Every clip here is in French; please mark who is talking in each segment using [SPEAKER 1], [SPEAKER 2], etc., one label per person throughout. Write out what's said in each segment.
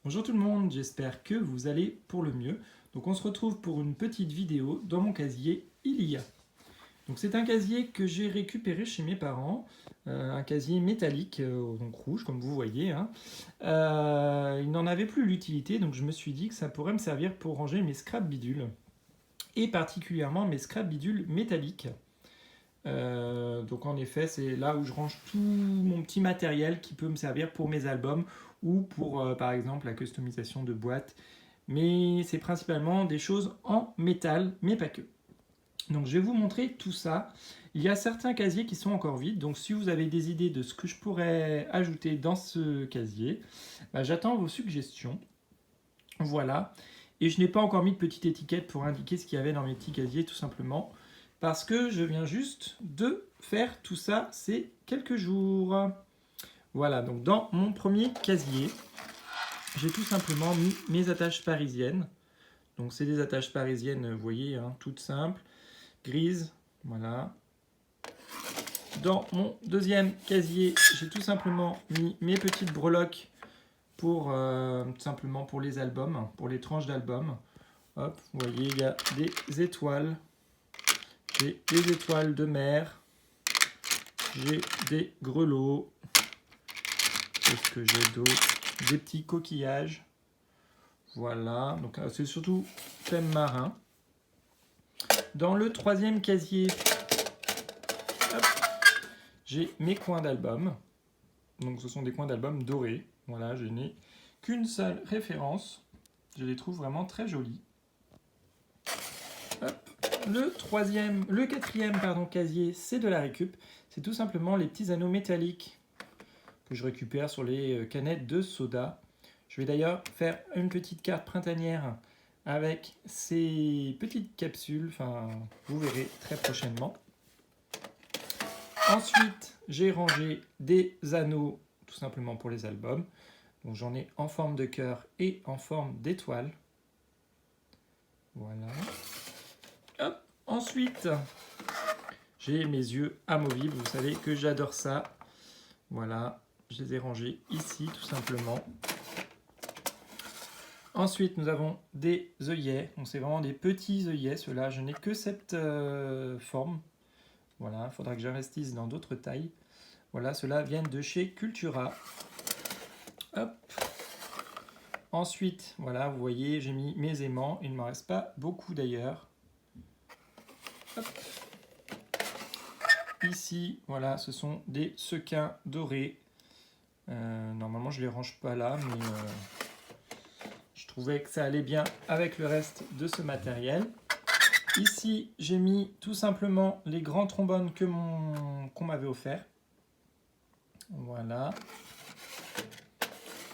[SPEAKER 1] Bonjour tout le monde, j'espère que vous allez pour le mieux. Donc on se retrouve pour une petite vidéo dans mon casier ILIA. Donc c'est un casier que j'ai récupéré chez mes parents, un casier métallique, donc rouge comme vous voyez. Il n'en avait plus l'utilité, donc je me suis dit que ça pourrait me servir pour ranger mes scrap bidules, et particulièrement mes scrap bidules métalliques. Donc en effet, c'est là où je range tout mon petit matériel qui peut me servir pour mes albums ou pour par exemple la customisation de boîtes. Mais c'est principalement des choses en métal, mais pas que. Donc je vais vous montrer tout ça. Il y a certains casiers qui sont encore vides, donc si vous avez des idées de ce que je pourrais ajouter dans ce casier, j'attends vos suggestions. Voilà. Et je n'ai pas encore mis de petite étiquette pour indiquer ce qu'il y avait dans mes petits casiers, tout simplement parce que je viens juste de faire tout ça ces quelques jours. Voilà, donc dans mon premier casier, j'ai tout simplement mis mes attaches parisiennes. Donc c'est des attaches parisiennes, vous voyez, toutes simples, grises, voilà. Dans mon deuxième casier, j'ai tout simplement mis mes petites breloques pour simplement pour les albums, pour les tranches d'albums. Hop, vous voyez, il y a des étoiles. J'ai des étoiles de mer, j'ai des grelots, qu'est-ce que j'ai d'autre? Des petits coquillages, voilà, donc c'est surtout thème marin. Dans le troisième casier, j'ai mes coins d'album, donc ce sont des coins d'album dorés, voilà, je n'ai qu'une seule référence, je les trouve vraiment très jolis. Hop. Le quatrième casier, c'est de la récup. C'est tout simplement les petits anneaux métalliques que je récupère sur les canettes de soda. Je vais d'ailleurs faire une petite carte printanière avec ces petites capsules. Enfin, vous verrez très prochainement. Ensuite, j'ai rangé des anneaux tout simplement pour les albums. Donc j'en ai en forme de cœur et en forme d'étoile. Voilà. Hop. Ensuite, j'ai mes yeux amovibles, vous savez que j'adore ça. Voilà, je les ai rangés ici tout simplement. Ensuite, nous avons des œillets. Donc c'est vraiment des petits œillets, ceux-là. Je n'ai que cette forme. Voilà, il faudra que j'investisse dans d'autres tailles. Voilà, ceux-là viennent de chez Cultura. Hop. Ensuite, voilà, vous voyez, j'ai mis mes aimants. Il ne m'en reste pas beaucoup d'ailleurs. Hop. Ici, voilà, ce sont des sequins dorés. Normalement, je ne les range pas là, mais je trouvais que ça allait bien avec le reste de ce matériel. Ici, j'ai mis tout simplement les grands trombones qu'on m'avait offert. Voilà.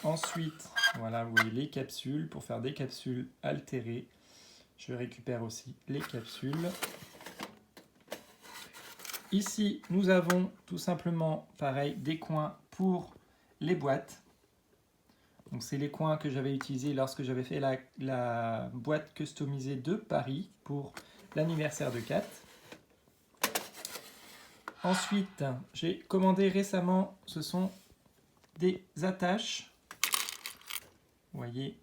[SPEAKER 1] Ensuite, voilà, vous voyez les capsules pour faire des capsules altérées. Je récupère aussi les capsules. Ici, nous avons tout simplement, pareil, des coins pour les boîtes. Donc, c'est les coins que j'avais utilisés lorsque j'avais fait la boîte customisée de Paris pour l'anniversaire de Kat. Ensuite, j'ai commandé récemment, ce sont des attaches. Vous voyez,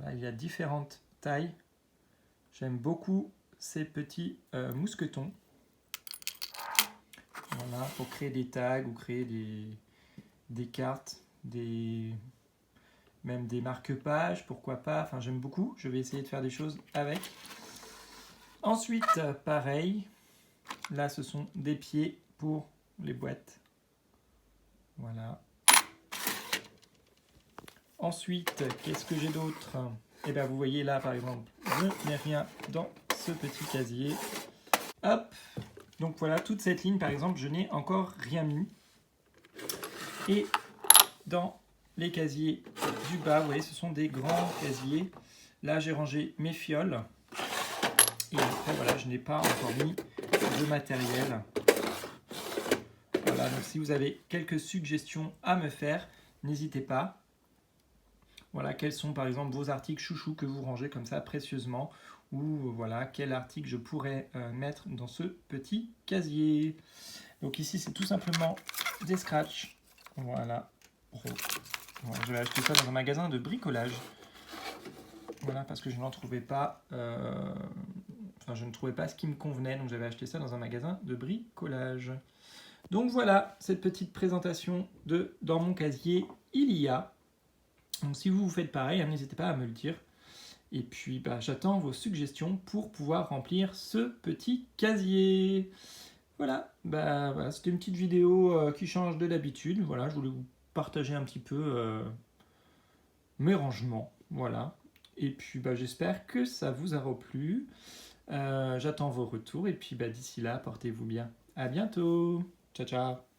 [SPEAKER 1] là, il y a différentes tailles. J'aime beaucoup ces petits mousquetons. Voilà, pour créer des tags ou créer des cartes, même des marque-pages, pourquoi pas. Enfin, j'aime beaucoup. Je vais essayer de faire des choses avec. Ensuite, pareil. Là, ce sont des pieds pour les boîtes. Voilà. Ensuite, qu'est-ce que j'ai d'autre? Et bien, vous voyez là, par exemple, je n'ai rien dans ce petit casier. Hop. Donc voilà, toute cette ligne, par exemple, je n'ai encore rien mis. Et dans les casiers du bas, vous voyez, ce sont des grands casiers. Là, j'ai rangé mes fioles. Et après, voilà, je n'ai pas encore mis de matériel. Voilà, donc si vous avez quelques suggestions à me faire, n'hésitez pas. Voilà, quels sont par exemple vos articles chouchous que vous rangez comme ça précieusement, ou voilà, quel article je pourrais mettre dans ce petit casier. Donc ici, c'est tout simplement des scratchs. Voilà. Voilà, j'avais acheté ça dans un magasin de bricolage. Voilà, parce que je n'en trouvais pas... Enfin, je ne trouvais pas ce qui me convenait, donc j'avais acheté ça dans un magasin de bricolage. Donc voilà, cette petite présentation de Dans mon casier, il y a. Donc si vous faites pareil, n'hésitez pas à me le dire. Et puis j'attends vos suggestions pour pouvoir remplir ce petit casier. Voilà, c'était une petite vidéo qui change de d'habitude. Voilà, je voulais vous partager un petit peu mes rangements. Voilà. Et puis j'espère que ça vous aura plu. J'attends vos retours et puis d'ici là, portez-vous bien. À bientôt. Ciao, ciao.